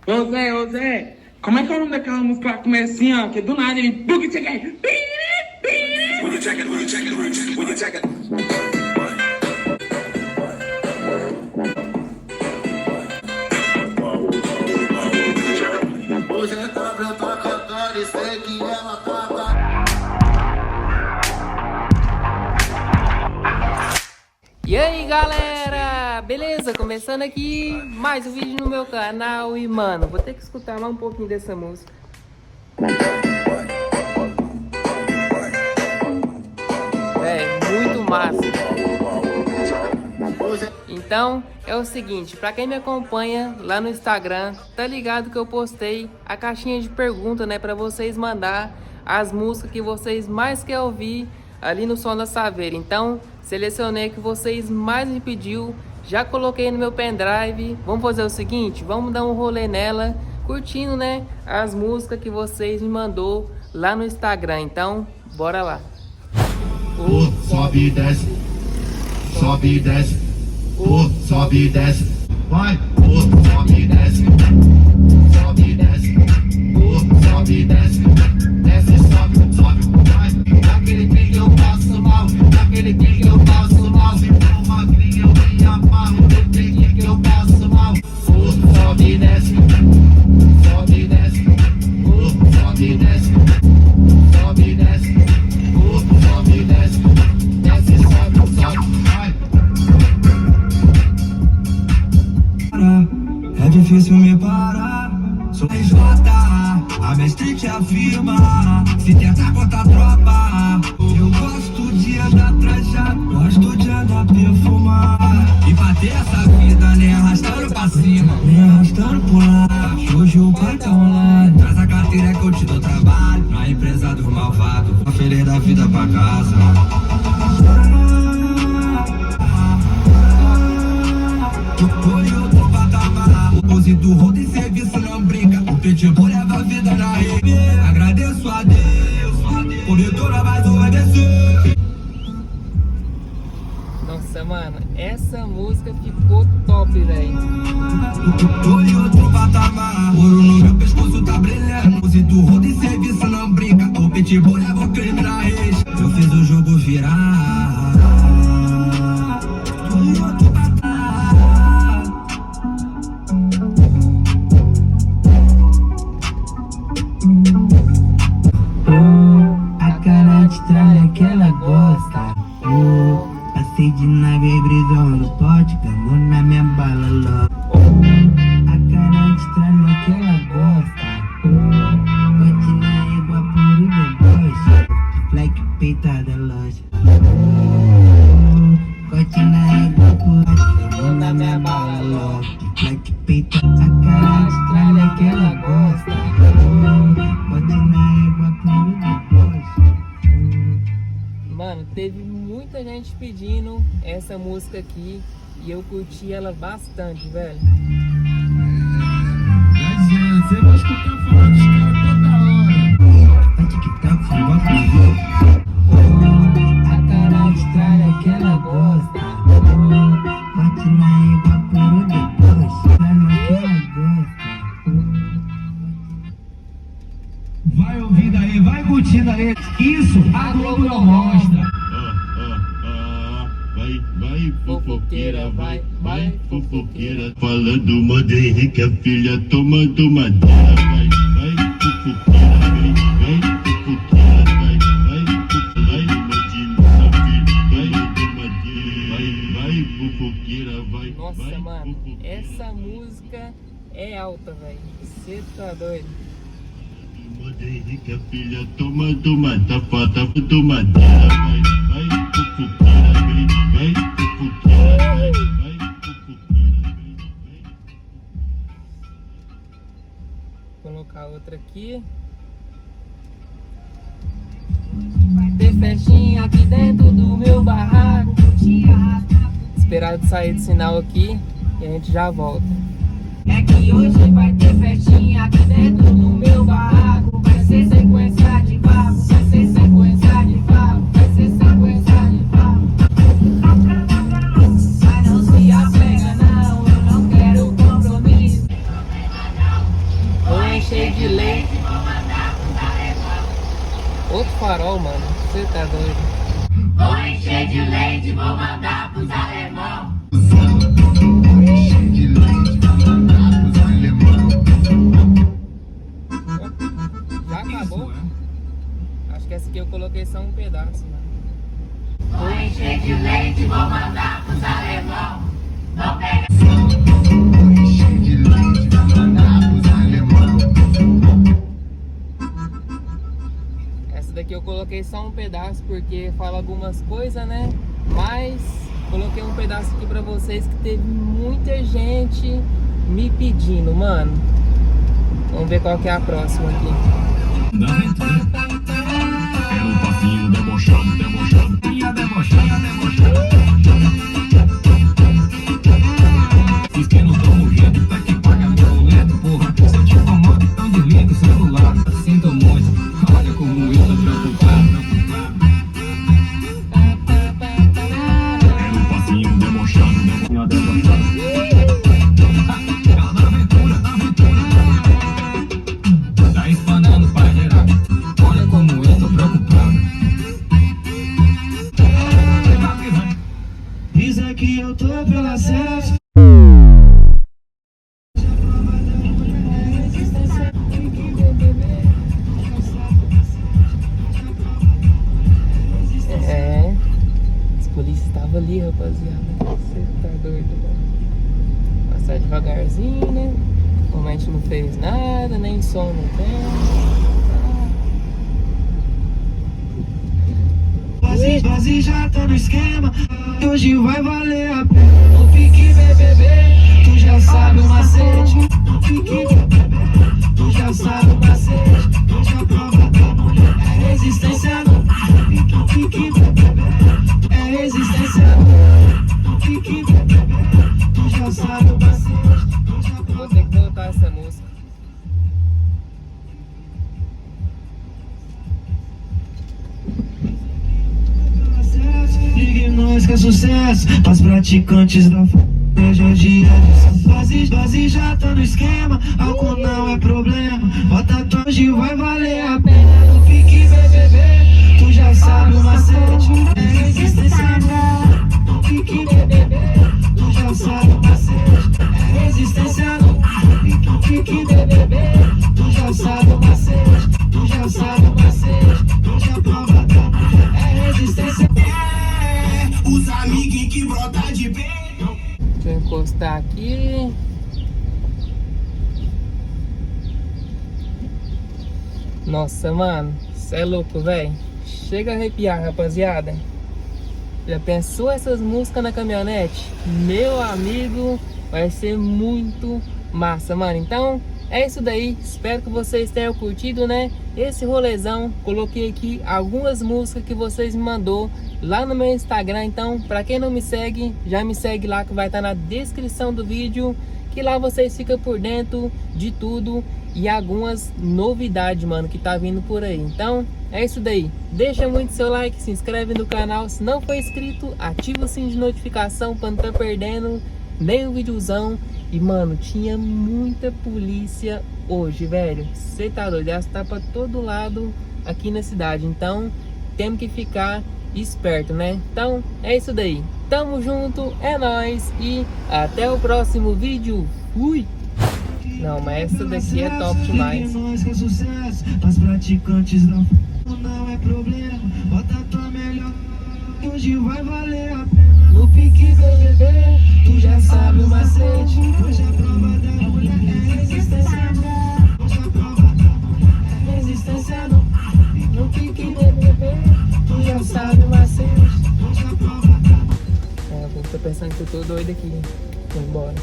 Ô Zé, como é que é o nome daquela música lá que começa assim, ó? Que do nada ele... Hoje é cobra, eu tô cantando e sei que ela toca. E aí galera, beleza? Começando aqui mais um vídeo no meu canal. E mano, vou ter que escutar lá um pouquinho dessa música. Muito massa. Então é o seguinte, pra quem me acompanha lá no Instagram, tá ligado que eu postei a caixinha de pergunta, né, pra vocês mandar as músicas que vocês mais querem ouvir ali no Som da Saveira. Então selecionei que vocês mais me pediu, já coloquei no meu pendrive. Vamos fazer o seguinte, vamos dar um rolê nela, curtindo, né, as músicas que vocês me mandou lá no Instagram. Então bora lá. Sobe e desce, sobe e desce, sobe e desce, vai, sobe e desce, sobe e desce, sobe e desce, desce, sobe, vai, naquele pique eu passo mal, naquele pique eu passo mal, se for magrinho eu me amarro, no pique que eu passo mal, sobe e desce, sobe e desce, sobe e desce, sobe e desce, sobe e desce, desce, sobe, vai. É difícil me parar, sou RJ, a minha street afirma. Se tenta contra a tropa, eu gosto de andar trajado, gosto de andar perfumado e bater essa vida, nem arrastando pra cima, nem arrastando pro lado. Hoje o pai tá online, traz a carteira que eu te dou trabalho, na empresa dos malvados, a feliz da vida pra casa. Use do rodo em serviço, não brinca. O pitbull leva a vida na rede. Agradeço a Deus, por me tornar mais obedecer. Nossa, mano, essa música ficou top, velho. Tô em outro patamar, ouro no meu pescoço tá brilhando. Use do rodo em serviço, não brinca. O pitbull leva o crime na rede. Eu fiz o jogo virar. Tô em outro patamar. Que ela gosta, passei de nave brisão no pote, camou na minha bala logo. A cara de tralha que ela gosta, bote na égua por e deboche, like peitada loja. Bote na égua por camou na minha bala logo, like peitada. A cara de tralha que ela gosta, bote na égua por e deboche. Mano, teve muita gente pedindo essa música aqui e eu curti ela bastante, velho. Você vai escutar falar dos caras toda hora. Antes que tá fumando comigo. A cara de tralha que ela gosta, bate na égua por depois, tralha que ela gosta. Vai ouvindo aí, vai curtindo aí. Isso a Globo não mostra. Vai, fofoqueira, vai, fofoqueira. Falando moda Henrique, a filha tomando madeira. Vai, fofoqueira, vai, fofoqueira, vai, fofoqueira, vai. Nossa, mano, essa música é alta, velho. Você tá doido. Moda Henrique, a filha tomando madeira, do madeira. Vai, fofoqueira, vai, fofoqueira, vai, fofoqueira, vai. Vou colocar outra aqui. Ter festinha aqui dentro do meu barraco. Esperar de sair de sinal aqui e a gente já volta. É que hoje vai ter festinha aqui dentro do meu barraco. Vai ser sequência de papo, vai ser sequência de papo, vai ser sequência de papo. Mas não se apega não, eu não quero compromisso. encher de leite. Outro farol, mano. Você tá doido? Vou encher de leite, vou mandar pros alemão. Vou encher de leite, vou mandar pros alemão. Já acabou? Acho que essa aqui eu coloquei só um pedaço, mano. Vou encher de leite, vou mandar pros alemão. Não pega. Vou encher de leite, vou mandar pros alemão. Essa daqui eu coloquei só um pedaço porque fala algumas coisas, né? Mas coloquei um pedaço aqui pra vocês que teve muita gente me pedindo, mano. Vamos ver qual que é a próxima aqui. Da aventura. É o passinho debochado, debochado. Ia debochada, debochada. Diz que não tomo jeito, tá que paga meu boleto, porra. Se eu te incomodo, então desliga o celular. Sinto muito, olha como eu tô preocupado. É o passinho debochado, debochado. É o da aventura, da aventura. Tá espanando pra geral. Olha como eu tô preocupado. Diz é que eu tô pela certa. É, os polícias estavam ali, rapaziada. Você tá doido, mano. Passar devagarzinho, né? Como a gente não fez nada, nem som não tem. Dose já tá no esquema, hoje vai valer a pena. Não fique BBB, tu já sabe o macete. Não fique BBB, tu já sabe o macete. Hoje a prova da mulher é resistência. Não fique BBB, é resistência. Não fique BBB, tu já sabe o macete. Vou ter que voltar essa música. Ligue nós que é sucesso, as praticantes da hoje é dia de dose já tá no esquema, álcool não é problema, bota hoje vai valer a pena. Não fique BBB, tu já sabe o macete, é resistência. Não fique BBB, tu já sabe o macete, é resistência. Não fique BBB, tu já sabe o macete, tu já sabe o macete, tu já prova da mulher, é resistência. Os amiguinhos que brota de bem. Deixa eu encostar aqui. Nossa, mano, cê é louco, velho. Chega a arrepiar, rapaziada. Já pensou essas músicas na caminhonete? Meu amigo, vai ser muito massa, mano. Então, é isso daí. Espero que vocês tenham curtido, né? Esse rolezão. Coloquei aqui algumas músicas que vocês me mandou lá no meu Instagram. Então, pra quem não me segue, já me segue lá que vai estar na descrição do vídeo. Que lá vocês ficam por dentro de tudo e algumas novidades, mano, que tá vindo por aí. Então, é isso daí. Deixa muito seu like, se inscreve no canal. Se não for inscrito, ativa o sininho de notificação pra não estar perdendo nem um videozão. E, mano, tinha muita polícia hoje, velho. Você tá doido? Elas tá pra todo lado aqui na cidade. Então, temos que ficar esperto, né? Então, é isso daí. Tamo junto, é nóis. E até o próximo vídeo. Fui! Não, mas essa daqui é top demais. As praticantes não é problema. Bota tua melhor. Hoje vai valer a pena. No pique BBB, tu já sabe o macete. Hoje a prova da mulher é resistência. Hoje a prova da mulher é resistência. No pique BBB, tu já sabe o macete. Hoje a prova da mulher. É, eu tô pensando que eu tô doido aqui. Vou embora.